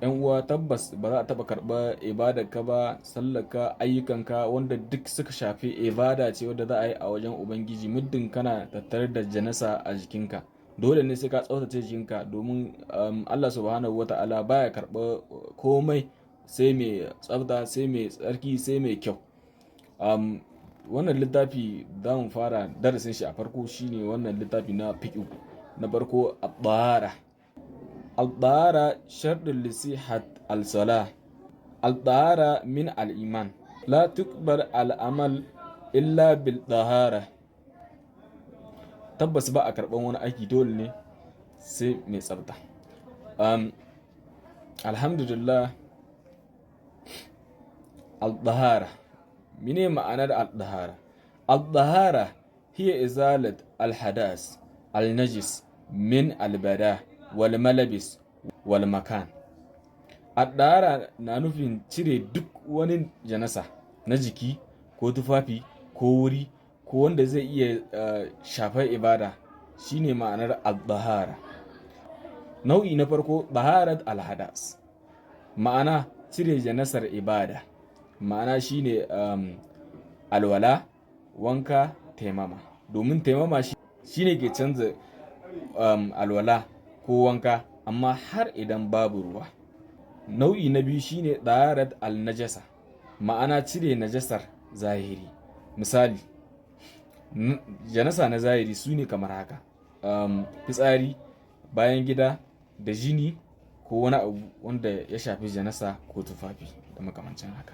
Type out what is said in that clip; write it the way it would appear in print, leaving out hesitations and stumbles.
'yan uwa tabbas ba za a taɓa karɓar ibadarka ba, sallarka, ayyukanka wanda duk suka shafi ibada ce wadda za a yi a wajen Ubangiji muddin kana tattare da janasa a jikinka. Dole ne sai ka tsaftace jikinka domin Allah subhanahu wa ta'ala baya karɓar komai sai mai tsafta, sai mai tsarki, sai mai kyau. Wannan littafi za mu fara darasin shi a farko shine wannan littafi na fiqh. Na farko at-tahara. Al-tahara sharɗin lisihat al-salah. Al-tahara min al-iman. La tuqbal al-amal illa bil tahara. Tabbas ba a karɓan wani aiki dole ne sai mai tsafta. Alhamdulillah. Al-tahara. Mene ma'anar al-tahara? Al-tahara hiya izalat al-hadas al-najis min al-bada wal malabis wal makan. Al-tahara na nufin cire duk wani janasa na jiki ko tufafi ko wuri ko wanda zai iya shafar ibada, shine ma'anar al-tahara. Nau'i na farko taharat al-hadas, ma'ana cire janasar ibada, ma'ana shine alwala, wanka, taimama. Domin taimama shine ke canza alwala ko wanka, amma har idan babu ruwa. Nau'i na biyu shine taharat al-najasa, ma'ana cire najasar zahiri. Misali, janasa na zahiri su ne kamar haka: fitsari, bayan gida, da jini ko wani abu wanda ya shafi janasa ko tufafi da makamancin haka.